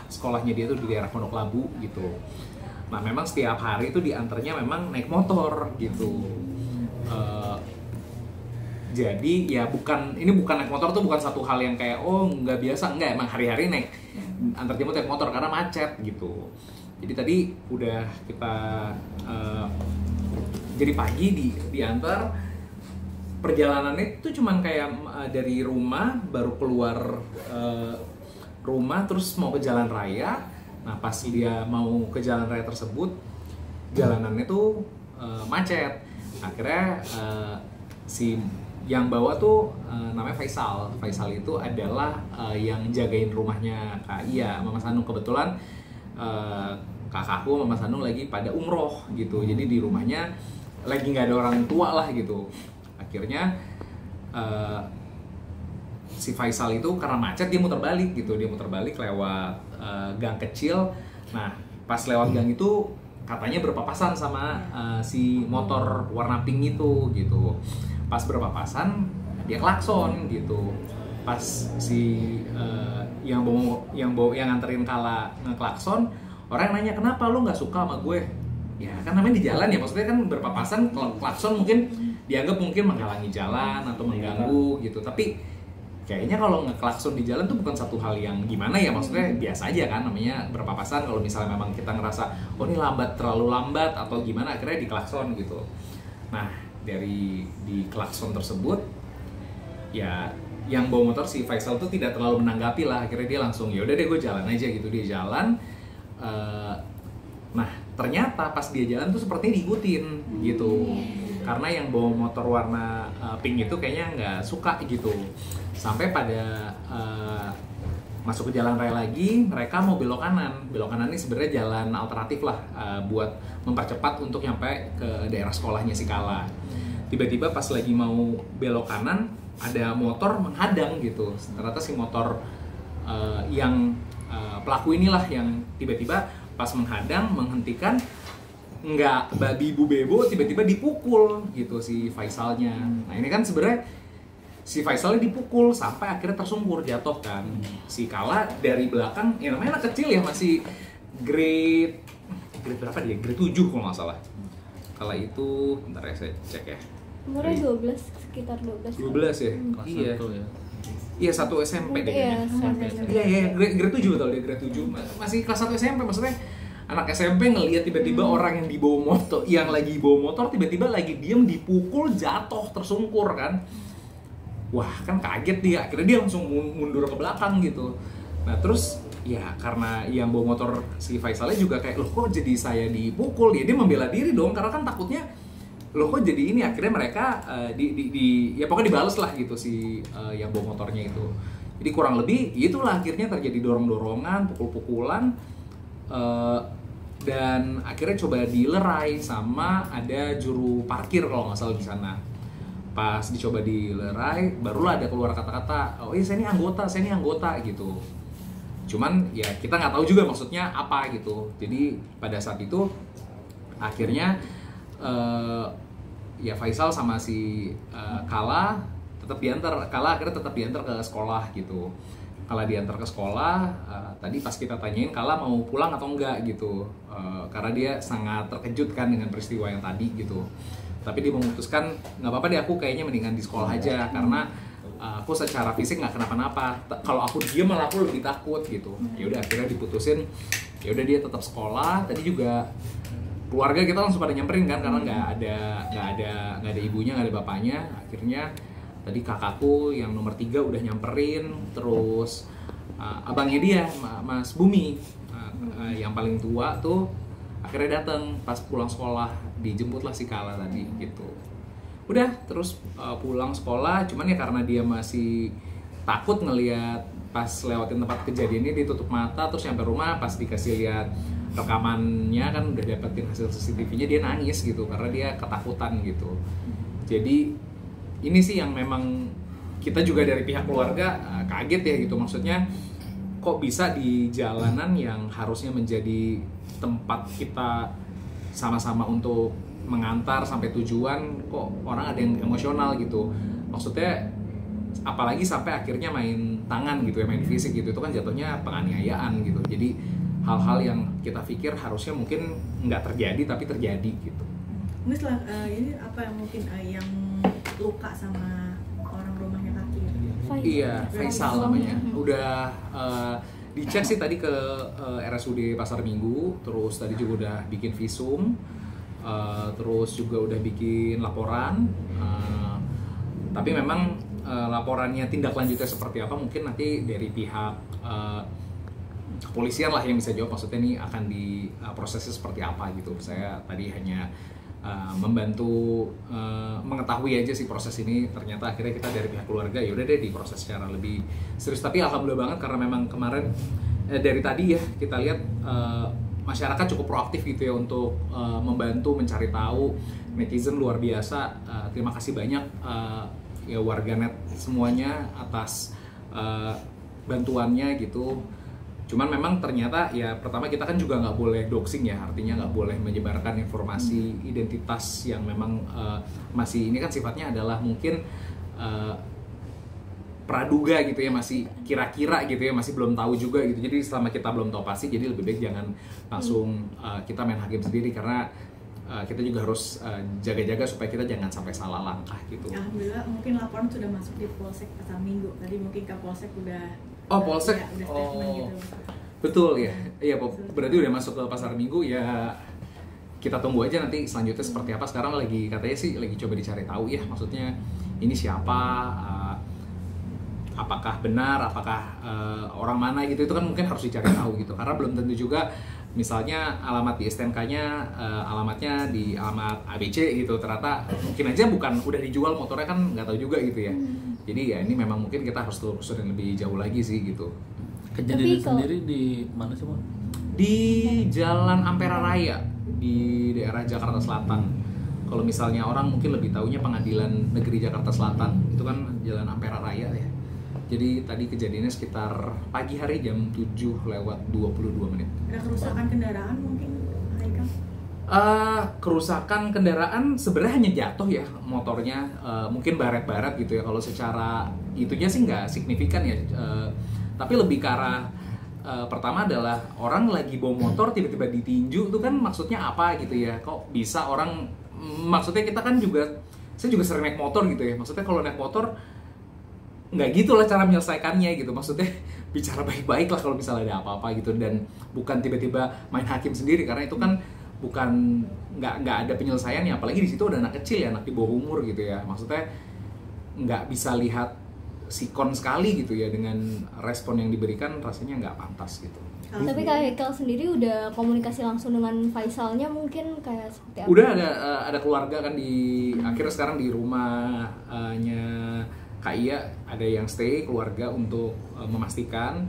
sekolahnya dia tuh di daerah Pondok Labu gitu. Nah memang setiap hari itu diantarnya memang naik motor gitu. Jadi ya ini bukan naik motor tuh bukan satu hal yang kayak oh nggak biasa, enggak, emang hari-hari antar jemput naik motor karena macet gitu. Jadi tadi udah kita jadi pagi diantar, perjalanannya itu cuman kayak dari rumah baru keluar rumah terus mau ke jalan raya. Nah pas dia mau ke jalan raya tersebut jalanannya tuh macet. Akhirnya si yang bawa tuh namanya Faisal. Faisal itu adalah yang jagain rumahnya Kak Iya, Mama Sanung. Kebetulan kakakku Mama Sanung lagi pada umroh gitu. Jadi di rumahnya lagi nggak ada orang tua lah gitu. Akhirnya si Faisal itu karena macet dia muter balik gitu. Dia muter balik lewat gang kecil. Nah pas lewat gang itu katanya berpapasan sama si motor warna pink itu gitu. Pas berpapasan dia klakson gitu. Pas si yang nganterin Kala ngeklakson, orang nanya kenapa lu nggak suka sama gue? Ya kan namanya di jalan ya, maksudnya kan berpapasan, klakson mungkin dianggap mungkin menghalangi jalan atau mengganggu gitu. Tapi kayaknya kalau ngeklakson di jalan tuh bukan satu hal yang gimana ya, maksudnya biasa aja kan, namanya berpapasan. Kalau misalnya memang kita ngerasa oh ini terlalu lambat atau gimana, akhirnya diklakson gitu. Nah dari di klakson tersebut ya yang bawa motor si Faisal tuh tidak terlalu menanggapi lah. Akhirnya dia langsung ya udah deh gue jalan aja gitu. Dia jalan. Nah ternyata pas dia jalan tuh sepertinya diikutin gitu, karena yang bawa motor warna pink itu kayaknya nggak suka gitu. Sampai pada masuk ke jalan raya lagi, mereka mau belok kanan. Belok kanan ini sebenarnya jalan alternatif lah buat mempercepat untuk nyampe ke daerah sekolahnya si Kala. Tiba-tiba pas lagi mau belok kanan, ada motor menghadang gitu. Ternyata si motor yang pelaku inilah yang tiba-tiba pas menghadang, menghentikan, nggak babi bu bebo, tiba-tiba dipukul gitu si Faisalnya. Nah ini kan sebenarnya si Faisalnya dipukul sampai akhirnya tersungkur jatuh kan. Si Kala dari belakang, ya namanya anak kecil ya, masih grade berapa dia? Grade 7 kalau nggak salah. Kala itu, bentar ya saya cek ya. Umurnya 12, sekitar 12 ya? Iya. Iya, 1 SMP deh kayaknya. Iya, grade 7 betul, dia grade 7. Masih kelas 1 SMP, maksudnya anak SMP ngelihat tiba-tiba orang yang dibawa motor, yang lagi bawa motor tiba-tiba lagi diem dipukul, jatuh, tersungkur kan. Wah, kan kaget dia. Akhirnya dia langsung mundur ke belakang gitu. Nah, terus ya karena yang bawa motor si Faisalnya juga kayak, loh kok jadi saya dipukul? Ya dia membela diri dong, karena kan takutnya loh kok jadi ini. Akhirnya mereka ya pokoknya dibales lah gitu si yang bawa motornya itu. Jadi kurang lebih itulah akhirnya terjadi dorong-dorongan, pukul-pukulan, dan akhirnya coba dilerai sama ada juru parkir kalau nggak salah di sana. Pas dicoba dilerai, barulah ada keluar kata-kata, oh iya saya ini anggota gitu. Cuman ya kita nggak tahu juga maksudnya apa gitu. Jadi pada saat itu akhirnya ya Faisal sama si Kala akhirnya tetap diantar ke sekolah gitu. Kala diantar ke sekolah, tadi pas kita tanyain Kala mau pulang atau enggak gitu, karena dia sangat terkejut kan dengan peristiwa yang tadi gitu. Tapi dia memutuskan nggak apa-apa deh, aku kayaknya mendingan di sekolah aja karena aku secara fisik nggak kenapa-napa. Kalau aku diem malah aku lebih takut gitu. Ya udah akhirnya diputusin, ya udah dia tetap sekolah. Tadi juga keluarga kita langsung pada nyamperin kan, karena nggak ada ibunya, nggak ada bapaknya. Akhirnya tadi kakakku yang nomor 3 udah nyamperin, terus abangnya dia Mas Bumi yang paling tua tuh akhirnya datang pas pulang sekolah, dijemputlah si Kala tadi gitu. Udah terus pulang sekolah, cuman ya karena dia masih takut ngelihat pas lewatin tempat kejadiannya, dia tutup mata. Terus sampai rumah pas dikasih lihat rekamannya kan udah dapetin hasil CCTV-nya, dia nangis gitu karena dia ketakutan gitu. Jadi ini sih yang memang kita juga dari pihak keluarga kaget ya gitu, maksudnya kok bisa di jalanan yang harusnya menjadi tempat kita sama-sama untuk mengantar sampai tujuan, kok orang ada yang emosional gitu. Maksudnya apalagi sampai akhirnya main tangan gitu ya, main fisik gitu, itu kan jatuhnya penganiayaan gitu. Jadi hal-hal yang kita pikir harusnya mungkin nggak terjadi tapi terjadi gitu. Mungkin setelah ini apa yang mungkin yang luka sama orang rumahnya Kaki? Iya, Faisal namanya. Udah dicek sih tadi ke RSUD Pasar Minggu, terus tadi juga udah bikin visum, terus juga udah bikin laporan. Tapi memang laporannya tindak lanjutnya seperti apa mungkin nanti dari pihak kepolisian lah yang bisa jawab, maksudnya ini akan diprosesnya seperti apa gitu. Saya tadi hanya membantu mengetahui aja sih proses ini. Ternyata akhirnya kita dari pihak keluarga ya udah deh diproses secara lebih serius. Tapi alhamdulillah banget karena memang kemarin dari tadi ya kita lihat masyarakat cukup proaktif gitu ya untuk membantu mencari tahu. Netizen luar biasa, terima kasih banyak ya warganet semuanya atas bantuannya gitu. Cuman memang ternyata ya pertama kita kan juga nggak boleh doxing ya, artinya nggak boleh menyebarkan informasi identitas yang memang masih, ini kan sifatnya adalah mungkin praduga gitu ya, masih kira-kira gitu ya, masih belum tahu juga gitu. Jadi selama kita belum tahu pasti, jadi lebih baik jangan langsung kita main hakim sendiri, karena kita juga harus jaga-jaga supaya kita jangan sampai salah langkah gitu. Alhamdulillah mungkin laporan sudah masuk di Polsek Pasar Minggu. Tadi mungkin Kapolsek udah Polsek, ya, udah statement gitu. Betul ya, iya berarti udah masuk ke Pasar Minggu ya. Kita tunggu aja nanti selanjutnya seperti apa. Sekarang lagi katanya sih lagi coba dicari tahu ya, maksudnya ini siapa, apakah benar, apakah orang mana gitu, itu kan mungkin harus dicari tahu gitu, karena belum tentu juga misalnya alamat di STNK-nya alamatnya di alamat ABC gitu, ternyata mungkin aja bukan, udah dijual motornya kan nggak tahu juga gitu ya. Jadi ya ini memang mungkin kita harus telusurin lebih jauh lagi sih gitu. Kejadian sendiri di mana sih, Mon? Di Jalan Ampera Raya di daerah Jakarta Selatan. Kalau misalnya orang mungkin lebih taunya Pengadilan Negeri Jakarta Selatan, itu kan Jalan Ampera Raya ya. Jadi tadi kejadiannya sekitar pagi hari jam 7:22. Ada kerusakan kendaraan mungkin, Haikal? Kerusakan kendaraan sebenarnya hanya jatuh ya motornya, mungkin baret-baret gitu ya. Kalau secara itunya sih nggak signifikan ya, tapi lebih ke arah pertama adalah orang lagi bawa motor tiba-tiba ditinju, itu kan maksudnya apa gitu ya? Kok bisa orang, maksudnya kita kan juga, saya juga sering naik motor gitu ya. Maksudnya kalau naik motor nggak gitu lah cara menyelesaikannya gitu, maksudnya bicara baik-baik lah kalau misalnya ada apa-apa gitu, dan bukan tiba-tiba main hakim sendiri, karena itu kan bukan, nggak ada penyelesaiannya, apalagi di situ ada anak kecil ya, anak di bawah umur gitu ya, maksudnya nggak bisa lihat sikon sekali gitu ya, dengan respon yang diberikan rasanya nggak pantas gitu. Tapi Kak Haikal sendiri udah komunikasi langsung dengan Faisalnya mungkin kayak seperti apa? Udah ada keluarga kan di akhirnya sekarang di rumahnya Kak Iya ada yang stay keluarga untuk memastikan.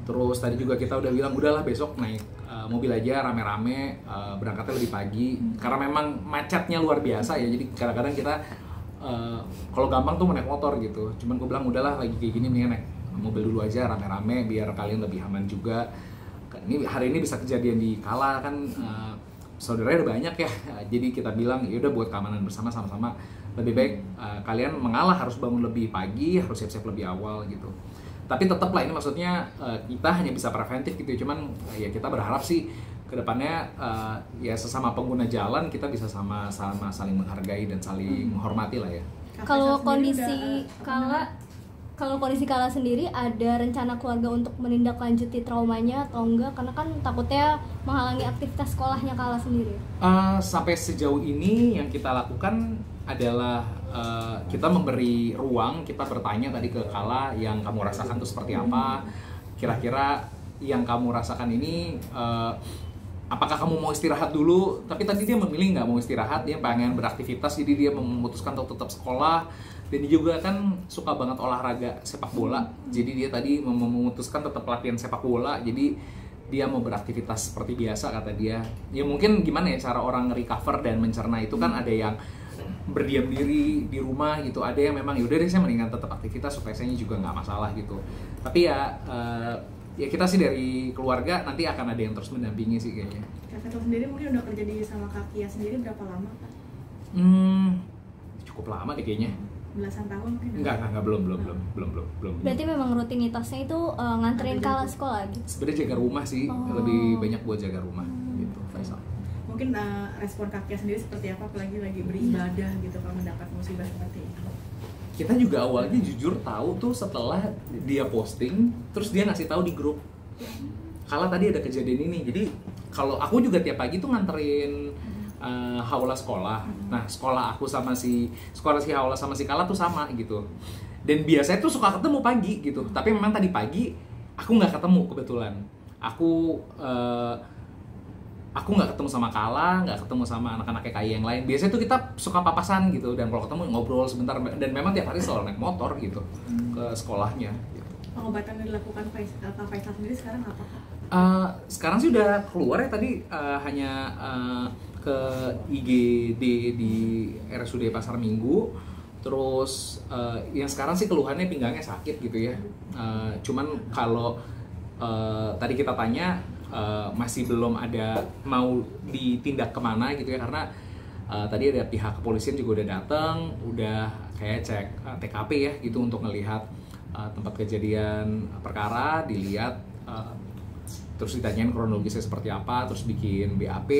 Terus tadi juga kita udah bilang udahlah besok naik mobil aja rame-rame, berangkatnya lebih pagi karena memang macetnya luar biasa ya. Jadi kadang-kadang kita kalau gampang tuh naik motor gitu. Cuman gue bilang udahlah lagi kayak gini mendingan naik mobil dulu aja rame-rame biar kalian lebih aman juga. Ini hari ini bisa kejadian di Kala kan, saudaranya udah banyak ya. Jadi kita bilang ya udah buat keamanan bersama sama-sama lebih baik kalian mengalah, harus bangun lebih pagi, harus siap-siap lebih awal gitu. Tapi tetap lah ini maksudnya kita hanya bisa preventif gitu. Cuman ya kita berharap sih kedepannya ya sesama pengguna jalan kita bisa sama-sama saling menghargai dan saling menghormati lah ya. Kalau kondisi Kala sendiri ada rencana keluarga untuk menindaklanjuti traumanya atau enggak? Karena kan takutnya menghalangi aktivitas sekolahnya Kala sendiri. Sampai sejauh ini yang kita lakukan adalah kita memberi ruang, kita bertanya tadi ke Kala yang kamu rasakan itu seperti apa, kira-kira yang kamu rasakan ini apakah kamu mau istirahat dulu. Tapi tadi dia memilih nggak mau istirahat, dia pengen beraktivitas, jadi dia memutuskan untuk tetap sekolah. Dan dia juga kan suka banget olahraga sepak bola, jadi dia tadi memutuskan tetap latihan sepak bola, jadi dia mau beraktivitas seperti biasa kata dia. Ya mungkin gimana ya cara orang recover dan mencerna itu kan, ada yang berdiam diri di rumah gitu, ada yang memang yaudah deh saya mendingan tetap aktivitas supaya saya juga nggak masalah gitu. Tapi ya ya kita sih dari keluarga nanti akan ada yang terus mendampingi sih kayaknya. Kakak sendiri mungkin udah kerja di sama Kak Kia sendiri berapa lama Kak? Cukup lama deh kayaknya. belasan tahun mungkin. Enggak, belum. Berarti memang rutinitasnya itu nganterin Kala sekolah gitu. Sebenarnya jaga rumah sih, lebih banyak buat jaga rumah gitu, Faisal. Mungkin respon kakek sendiri seperti apa, apalagi lagi beribadah gitu kalau mendapat musibah seperti ini? Kita juga awalnya jujur tahu tuh setelah dia posting, terus dia ngasih tahu di grup. Kala tadi ada kejadian ini, jadi kalau aku juga tiap pagi tuh nganterin Haula sekolah. Nah, sekolah si Haula sama si Kala tuh sama gitu. Dan biasanya tuh suka ketemu pagi gitu. Tapi memang tadi pagi aku nggak ketemu kebetulan. Aku nggak ketemu sama Kala, nggak ketemu sama anak-anak KKI yang lain. Biasanya tuh kita suka papasan gitu, dan kalau ketemu ngobrol sebentar. Dan memang tiap hari selalu naik motor gitu ke sekolahnya. Gitu. Pengobatan yang dilakukan Pak Faisal sendiri sekarang apa? Sekarang sih udah keluar ya, tadi hanya ke IGD di RSUD Pasar Minggu. Terus yang sekarang sih keluhannya pinggangnya sakit gitu ya. Cuman kalau tadi kita tanya masih belum ada mau ditindak kemana gitu ya, karena tadi ada pihak kepolisian juga udah datang, udah kayak cek TKP ya gitu untuk ngelihat tempat kejadian perkara, dilihat terus ditanyain kronologisnya seperti apa, terus bikin BAP.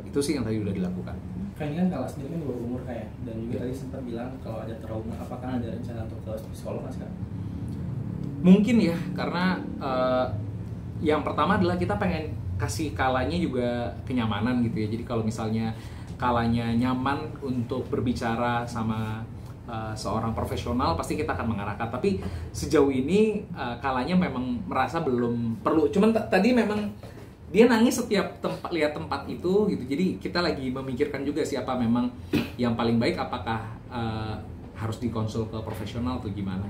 Itu sih yang tadi udah dilakukan. Kan Kala sendiri kan baru umur kayak, dan juga tadi sempat bilang kalau ada trauma, apakah ada rencana untuk ke psikolog mas kan? Mungkin ya, karena yang pertama adalah kita pengen kasih Kalanya juga kenyamanan gitu ya. Jadi kalau misalnya Kalanya nyaman untuk berbicara sama seorang profesional, pasti kita akan mengarahkan. Tapi sejauh ini Kalanya memang merasa belum perlu. Cuman tadi memang dia nangis setiap lihat tempat itu gitu. Jadi kita lagi memikirkan juga siapa memang yang paling baik, apakah harus dikonsul ke profesional atau gimana.